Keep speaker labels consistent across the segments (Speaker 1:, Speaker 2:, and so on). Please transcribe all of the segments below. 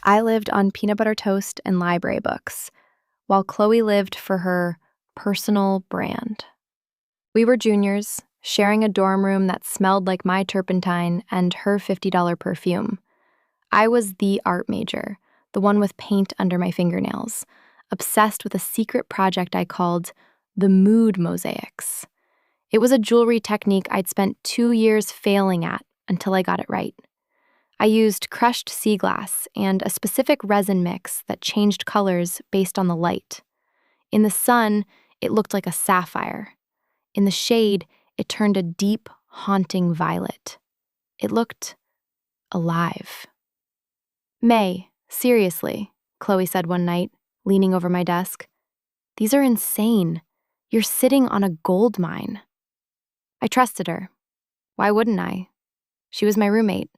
Speaker 1: I lived on peanut butter toast and library books, while Chloe lived for her personal brand. We were juniors, sharing a dorm room that smelled like my turpentine and her $50 perfume. I was the art major, the one with paint under my fingernails, obsessed with a secret project I called the Mood-Mosaics. It was a jewelry technique I'd spent 2 years failing at until I got it right. I used crushed sea glass and a specific resin mix that changed colors based on the light. In the sun, it looked like a sapphire. In the shade, it turned a deep, haunting violet. It looked alive. "May, seriously," Chloe said one night, leaning over my desk. "These are insane. You're sitting on a gold mine." I trusted her. Why wouldn't I? She was my roommate.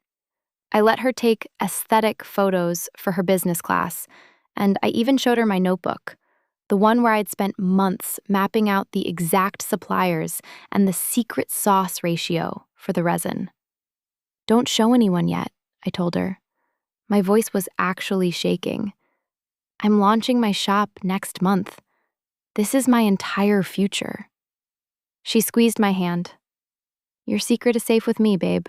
Speaker 1: I let her take aesthetic photos for her business class, and I even showed her my notebook, the one where I'd spent months mapping out the exact suppliers and the secret sauce ratio for the resin. "Don't show anyone yet," I told her. My voice was actually shaking. "I'm launching my shop next month. This is my entire future." She squeezed my hand. "Your secret is safe with me, babe."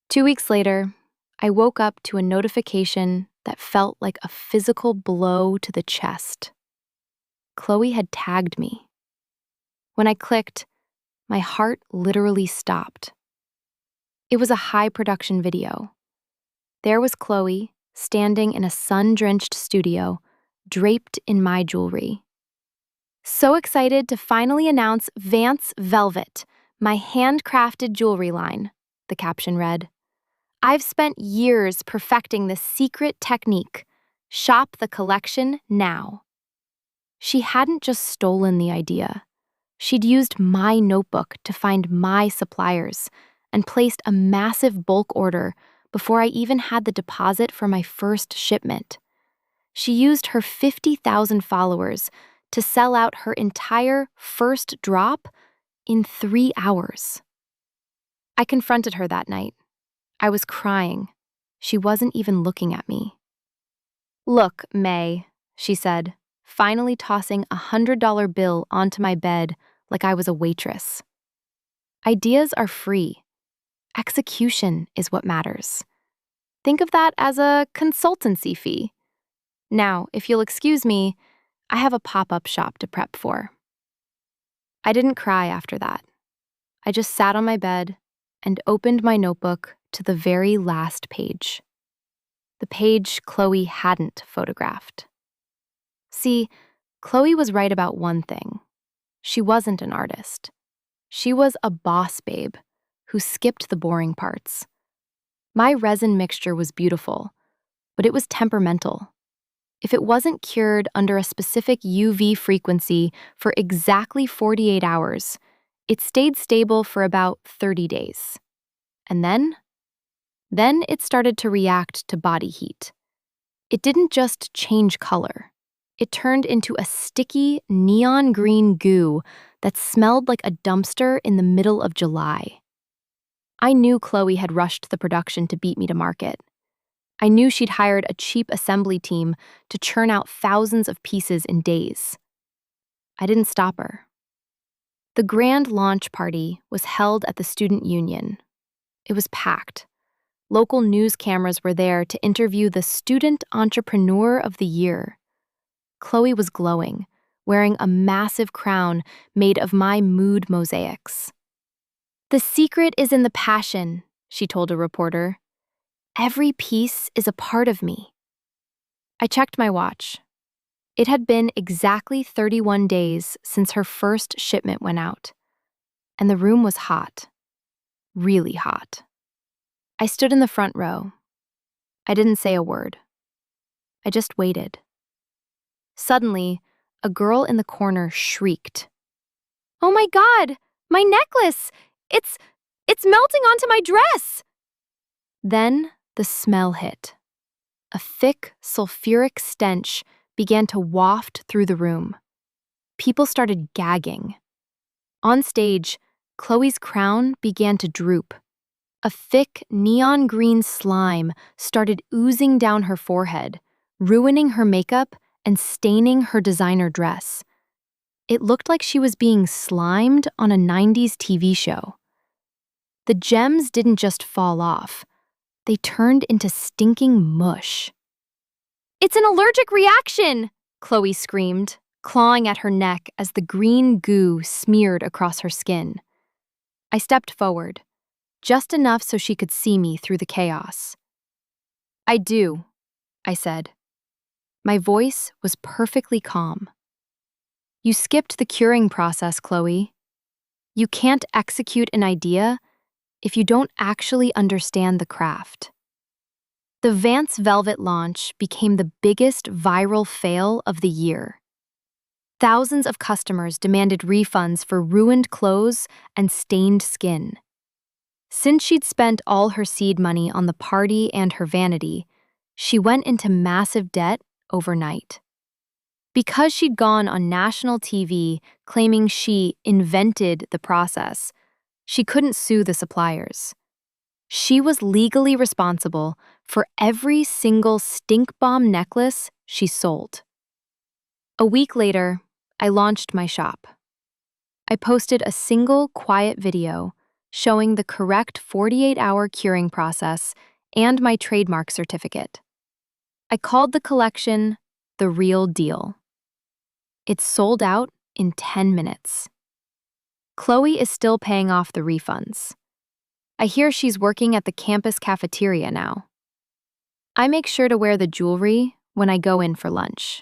Speaker 1: 2 weeks later, I woke up to a notification that felt like a physical blow to the chest. Chloe had tagged me. When I clicked, my heart literally stopped. It was a high-production video. There was Chloe, standing in a sun-drenched studio, draped in my jewelry. "So excited to finally announce Vance Velvet, my handcrafted jewelry line," the caption read. "I've spent years perfecting this secret technique. Shop the collection now." She hadn't just stolen the idea. She'd used my notebook to find my suppliers and placed a massive bulk order before I even had the deposit for my first shipment. She used her 50,000 followers to sell out her entire first drop in 3 hours. I confronted her that night. I was crying. She wasn't even looking at me. "Look, May," she said, finally tossing a $100 bill onto my bed like I was a waitress. "Ideas are free. Execution is what matters. Think of that as a consultancy fee. Now, if you'll excuse me, I have a pop-up shop to prep for." I didn't cry after that. I just sat on my bed and opened my notebook to the very last page. The page Chloe hadn't photographed. See, Chloe was right about one thing. She wasn't an artist. She was a boss babe who skipped the boring parts. My resin mixture was beautiful, but it was temperamental. If it wasn't cured under a specific UV frequency for exactly 48 hours, it stayed stable for about 30 days. And then it started to react to body heat. It didn't just change color. It turned into a sticky, neon green goo that smelled like a dumpster in the middle of July. I knew Chloe had rushed the production to beat me to market. I knew she'd hired a cheap assembly team to churn out thousands of pieces in days. I didn't stop her. The grand launch party was held at the Student Union. It was packed. Local news cameras were there to interview the Student Entrepreneur of the Year. Chloe was glowing, wearing a massive crown made of my mood mosaics. "The secret is in the passion," she told a reporter. "Every piece is a part of me." I checked my watch. It had been exactly 31 days since her first shipment went out, and the room was hot, really hot. I stood in the front row. I didn't say a word. I just waited. Suddenly, a girl in the corner shrieked. "Oh my God, my necklace! It's melting onto my dress!" Then the smell hit. A thick, sulfuric stench began to waft through the room. People started gagging. On stage, Chloe's crown began to droop. A thick, neon green slime started oozing down her forehead, ruining her makeup and staining her designer dress. It looked like she was being slimed on a 90s TV show. The gems didn't just fall off, they turned into stinking mush. "It's an allergic reaction!" Chloe screamed, clawing at her neck as the green goo smeared across her skin. I stepped forward, just enough so she could see me through the chaos. "I do," I said. My voice was perfectly calm. "You skipped the curing process, Chloe. You can't execute an idea if you don't actually understand the craft." The Vance Velvet launch became the biggest viral fail of the year. Thousands of customers demanded refunds for ruined clothes and stained skin. Since she'd spent all her seed money on the party and her vanity, she went into massive debt overnight. Because she'd gone on national TV claiming she invented the process, she couldn't sue the suppliers. She was legally responsible for every single stink bomb necklace she sold. A week later, I launched my shop. I posted a single quiet video showing the correct 48-hour curing process and my trademark certificate. I called the collection The Real Deal. It sold out in 10 minutes. Chloe is still paying off the refunds. I hear she's working at the campus cafeteria now. I make sure to wear the jewelry when I go in for lunch.